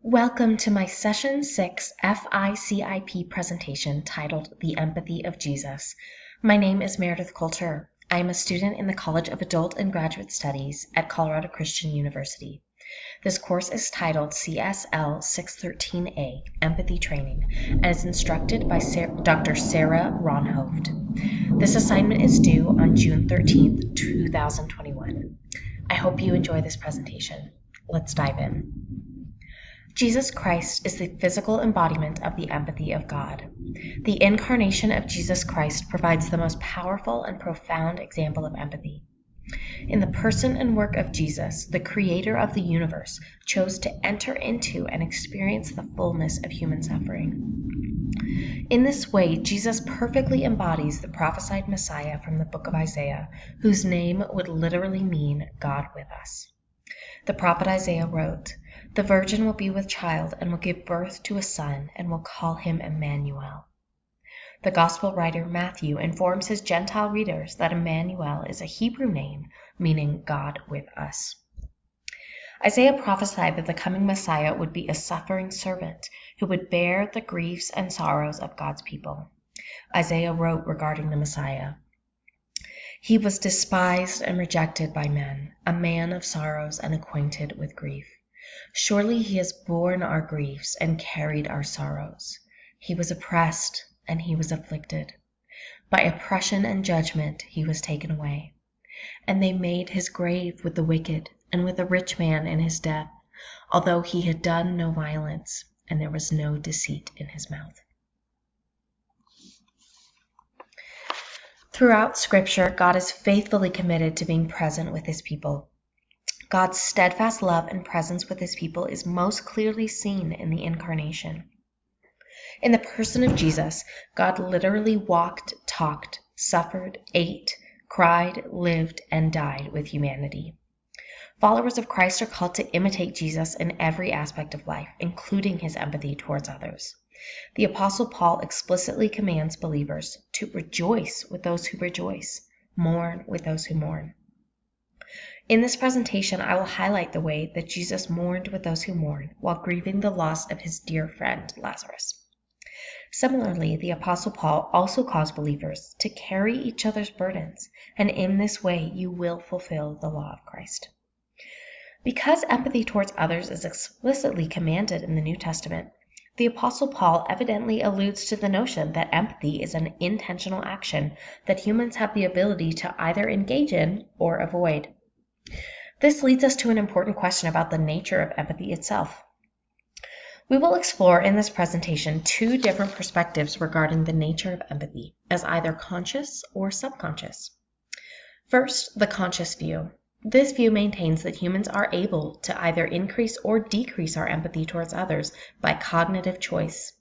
Welcome to my Session 6 FICIP presentation titled The Empathy of Jesus. My name is Meredith Coulter. I am a student in the College of Adult and Graduate Studies at Colorado Christian University. This course is titled CSL 613A, Empathy Training, and is instructed by Dr. Sarah Ronhoft. This assignment is due on June 13th, 2021. I hope you enjoy this presentation. Let's dive in. Jesus Christ is the physical embodiment of the empathy of God. The incarnation of Jesus Christ provides the most powerful and profound example of empathy. In the person and work of Jesus, the creator of the universe chose to enter into and experience the fullness of human suffering. In this way, Jesus perfectly embodies the prophesied Messiah from the book of Isaiah, whose name would literally mean God with us. The prophet Isaiah wrote, "The virgin will be with child and will give birth to a son and will call him Emmanuel." The gospel writer Matthew informs his Gentile readers that Emmanuel is a Hebrew name meaning God with us. Isaiah prophesied that the coming Messiah would be a suffering servant who would bear the griefs and sorrows of God's people. Isaiah wrote regarding the Messiah, "He was despised and rejected by men, a man of sorrows and acquainted with grief. Surely he has borne our griefs and carried our sorrows. He was oppressed and he was afflicted. By oppression and judgment he was taken away. And they made his grave with the wicked and with the rich man in his death, although he had done no violence and there was no deceit in his mouth." Throughout Scripture, God is faithfully committed to being present with his people. God's steadfast love and presence with his people is most clearly seen in the incarnation. In the person of Jesus, God literally walked, talked, suffered, ate, cried, lived, and died with humanity. Followers of Christ are called to imitate Jesus in every aspect of life, including his empathy towards others. The Apostle Paul explicitly commands believers to rejoice with those who rejoice, mourn with those who mourn. In this presentation, I will highlight the way that Jesus mourned with those who mourn while grieving the loss of his dear friend Lazarus. Similarly, the Apostle Paul also calls believers to carry each other's burdens, and in this way you will fulfill the law of Christ. Because empathy towards others is explicitly commanded in the New Testament, the Apostle Paul evidently alludes to the notion that empathy is an intentional action that humans have the ability to either engage in or avoid. This leads us to an important question about the nature of empathy itself. We will explore in this presentation two different perspectives regarding the nature of empathy, as either conscious or subconscious. First, the conscious view. This view maintains that humans are able to either increase or decrease our empathy towards others by cognitive choice.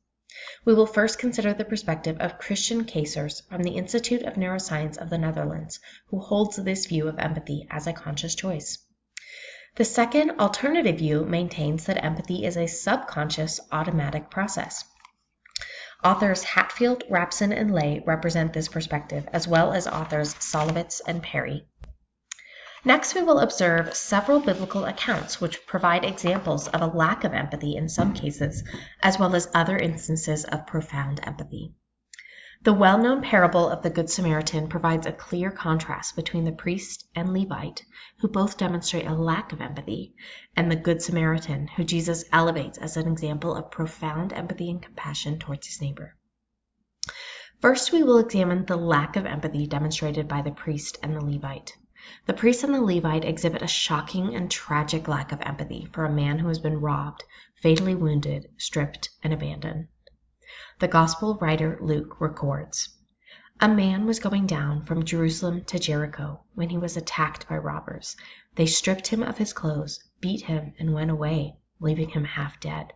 We will first consider the perspective of Christian Keesers from the Institute of Neuroscience of the Netherlands, who holds this view of empathy as a conscious choice. The second alternative view maintains that empathy is a subconscious automatic process. Authors Hatfield, Rapson, and Lay represent this perspective, as well as authors Solovitz and Perry. Next, we will observe several biblical accounts which provide examples of a lack of empathy in some cases, as well as other instances of profound empathy. The well-known parable of the Good Samaritan provides a clear contrast between the priest and Levite, who both demonstrate a lack of empathy, and the Good Samaritan, who Jesus elevates as an example of profound empathy and compassion towards his neighbor. First, we will examine the lack of empathy demonstrated by the priest and the Levite. The priest and the Levite exhibit a shocking and tragic lack of empathy for a man who has been robbed, fatally wounded, stripped, and abandoned. The gospel writer Luke records, "A man was going down from Jerusalem to Jericho when he was attacked by robbers. They stripped him of his clothes, beat him, and went away, leaving him half dead.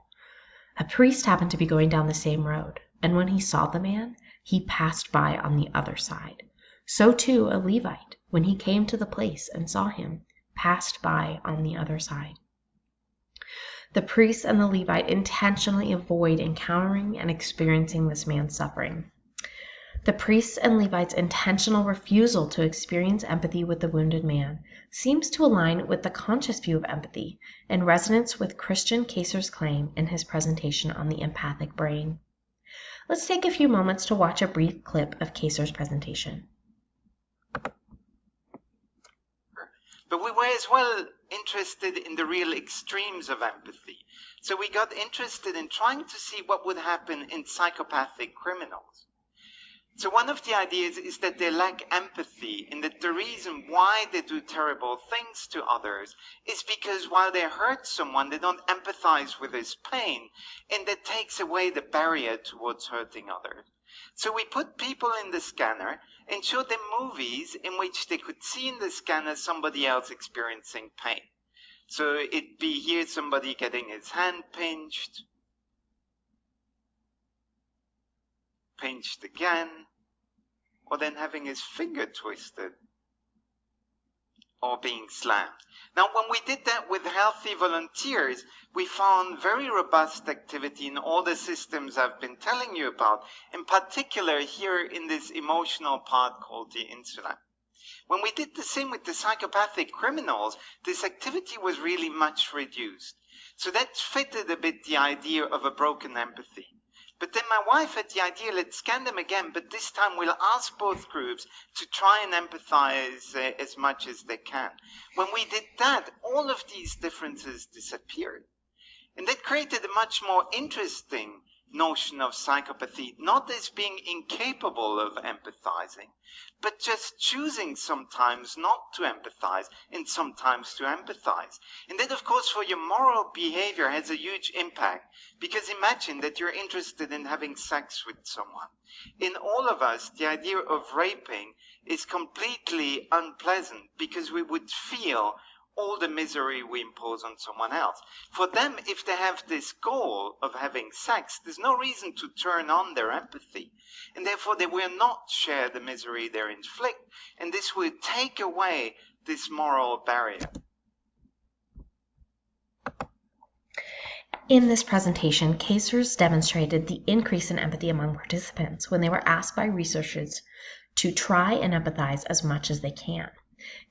A priest happened to be going down the same road, and when he saw the man, he passed by on the other side. So too a Levite, when he came to the place and saw him, passed by on the other side." The priest and the Levite intentionally avoid encountering and experiencing this man's suffering. The priest's and Levite's intentional refusal to experience empathy with the wounded man seems to align with the conscious view of empathy, in resonance with Christian Kacer's claim in his presentation on the empathic brain. Let's take a few moments to watch a brief clip of Kacer's presentation. But we were as well interested in the real extremes of empathy. So we got interested in trying to see what would happen in psychopathic criminals. So one of the ideas is that they lack empathy, and that the reason why they do terrible things to others is because while they hurt someone, they don't empathize with his pain, and that takes away the barrier towards hurting others. So we put people in the scanner and showed them movies in which they could see in the scanner somebody else experiencing pain. So it'd be here somebody getting his hand pinched again, or then having his finger twisted, or being slammed. Now, when we did that with healthy volunteers, we found very robust activity in all the systems I've been telling you about, in particular here in this emotional part called the insula. When we did the same with the psychopathic criminals, this activity was really much reduced. So that fitted a bit the idea of a broken empathy. But then my wife had the idea, let's scan them again, but this time we'll ask both groups to try and empathize as much as they can. When we did that, all of these differences disappeared. And that created a much more interesting notion of psychopathy, not as being incapable of empathizing, but just choosing sometimes not to empathize and sometimes to empathize. And that, of course, for your moral behavior has a huge impact, because imagine that you're interested in having sex with someone. In all of us, the idea of raping is completely unpleasant because we would feel all the misery we impose on someone else. For them, if they have this goal of having sex, there's no reason to turn on their empathy. And therefore, they will not share the misery they inflict. And this will take away this moral barrier. In this presentation, Kacers demonstrated the increase in empathy among participants when they were asked by researchers to try and empathize as much as they can.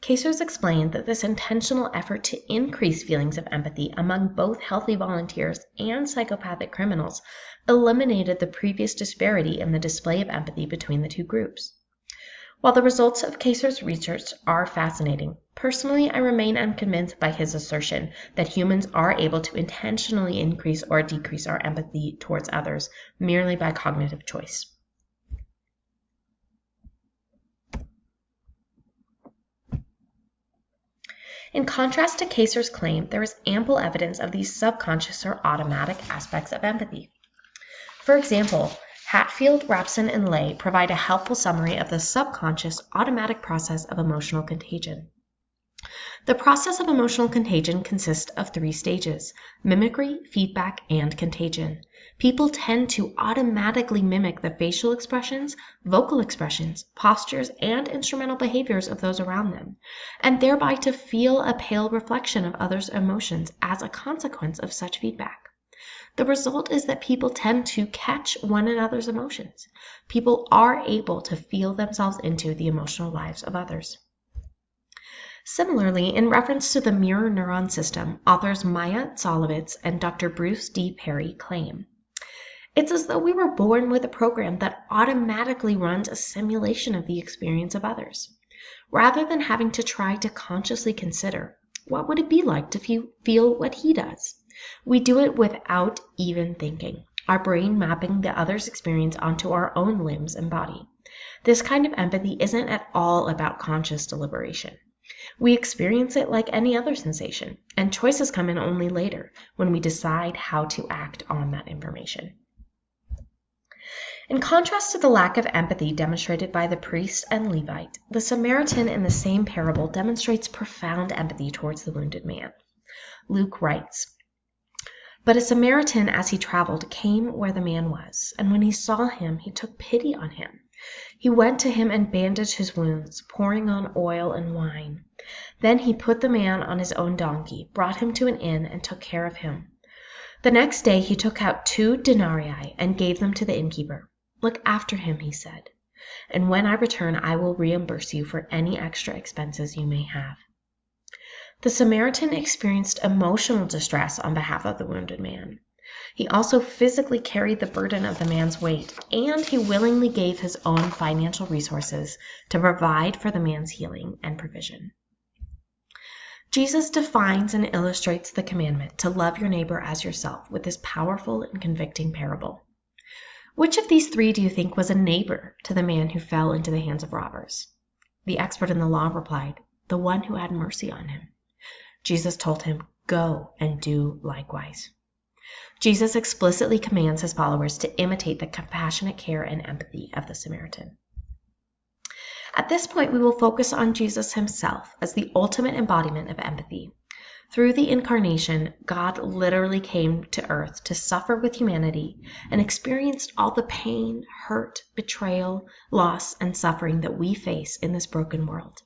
Kacers explained that this intentional effort to increase feelings of empathy among both healthy volunteers and psychopathic criminals eliminated the previous disparity in the display of empathy between the two groups. While the results of Kacers' research are fascinating, personally I remain unconvinced by his assertion that humans are able to intentionally increase or decrease our empathy towards others merely by cognitive choice. In contrast to Kacers' claim, there is ample evidence of these subconscious or automatic aspects of empathy. For example, Hatfield, Rapson, and Lay provide a helpful summary of the subconscious automatic process of emotional contagion. The process of emotional contagion consists of 3 stages: mimicry, feedback, and contagion. People tend to automatically mimic the facial expressions, vocal expressions, postures, and instrumental behaviors of those around them, and thereby to feel a pale reflection of others' emotions as a consequence of such feedback. The result is that people tend to catch one another's emotions. People are able to feel themselves into the emotional lives of others. Similarly, in reference to the mirror neuron system, authors Maya Tsolovitz and Dr. Bruce D. Perry claim, "It's as though we were born with a program that automatically runs a simulation of the experience of others. Rather than having to try to consciously consider, what would it be like to feel what he does? We do it without even thinking, our brain mapping the other's experience onto our own limbs and body. This kind of empathy isn't at all about conscious deliberation. We experience it like any other sensation, and choices come in only later, when we decide how to act on that information." In contrast to the lack of empathy demonstrated by the priest and Levite, the Samaritan in the same parable demonstrates profound empathy towards the wounded man. Luke writes, "But a Samaritan, as he traveled, came where the man was, and when he saw him, he took pity on him. He went to him and bandaged his wounds, pouring on oil and wine. Then he put the man on his own donkey, brought him to an inn, and took care of him. The next day he took out 2 denarii and gave them to the innkeeper. 'Look after him,' he said. and when I return, I will reimburse you for any extra expenses you may have." The Samaritan experienced emotional distress on behalf of the wounded man. He also physically carried the burden of the man's weight, and he willingly gave his own financial resources to provide for the man's healing and provision. Jesus defines and illustrates the commandment to love your neighbor as yourself with this powerful and convicting parable. Which of these three do you think was a neighbor to the man who fell into the hands of robbers? The expert in the law replied, "The one who had mercy on him." Jesus told him, "Go and do likewise." Jesus explicitly commands his followers to imitate the compassionate care and empathy of the Samaritan. At this point, we will focus on Jesus himself as the ultimate embodiment of empathy. Through the incarnation, God literally came to earth to suffer with humanity and experienced all the pain, hurt, betrayal, loss, and suffering that we face in this broken world.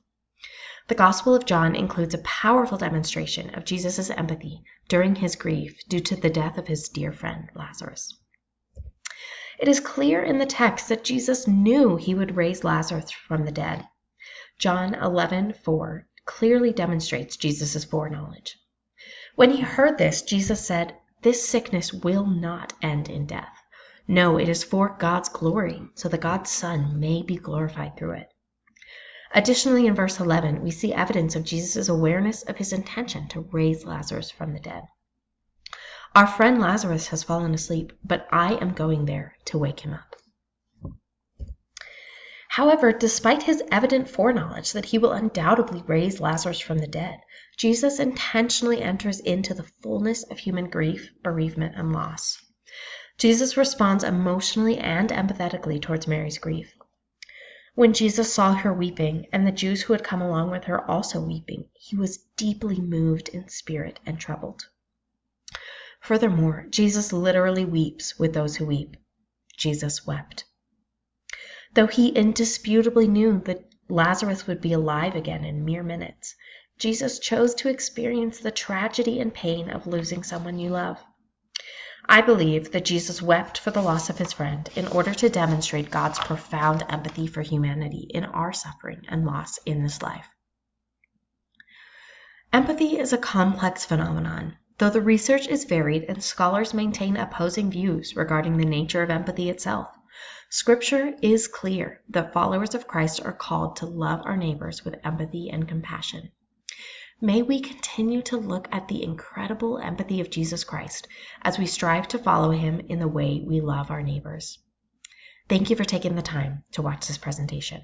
The Gospel of John includes a powerful demonstration of Jesus' empathy during his grief due to the death of his dear friend Lazarus. It is clear in the text that Jesus knew he would raise Lazarus from the dead. John 11:4 clearly demonstrates Jesus' foreknowledge. When he heard this, Jesus said, "This sickness will not end in death. No, it is for God's glory, so that God's Son may be glorified through it." Additionally, in verse 11, we see evidence of Jesus' awareness of his intention to raise Lazarus from the dead. "Our friend Lazarus has fallen asleep, but I am going there to wake him up." However, despite his evident foreknowledge that he will undoubtedly raise Lazarus from the dead, Jesus intentionally enters into the fullness of human grief, bereavement, and loss. Jesus responds emotionally and empathetically towards Mary's grief. When Jesus saw her weeping, and the Jews who had come along with her also weeping, he was deeply moved in spirit and troubled. Furthermore, Jesus literally weeps with those who weep. Jesus wept. Though he indisputably knew that Lazarus would be alive again in mere minutes, Jesus chose to experience the tragedy and pain of losing someone you love. I believe that Jesus wept for the loss of his friend in order to demonstrate God's profound empathy for humanity in our suffering and loss in this life. Empathy is a complex phenomenon. Though the research is varied and scholars maintain opposing views regarding the nature of empathy itself, Scripture is clear that followers of Christ are called to love our neighbors with empathy and compassion. May we continue to look at the incredible empathy of Jesus Christ as we strive to follow him in the way we love our neighbors. Thank you for taking the time to watch this presentation.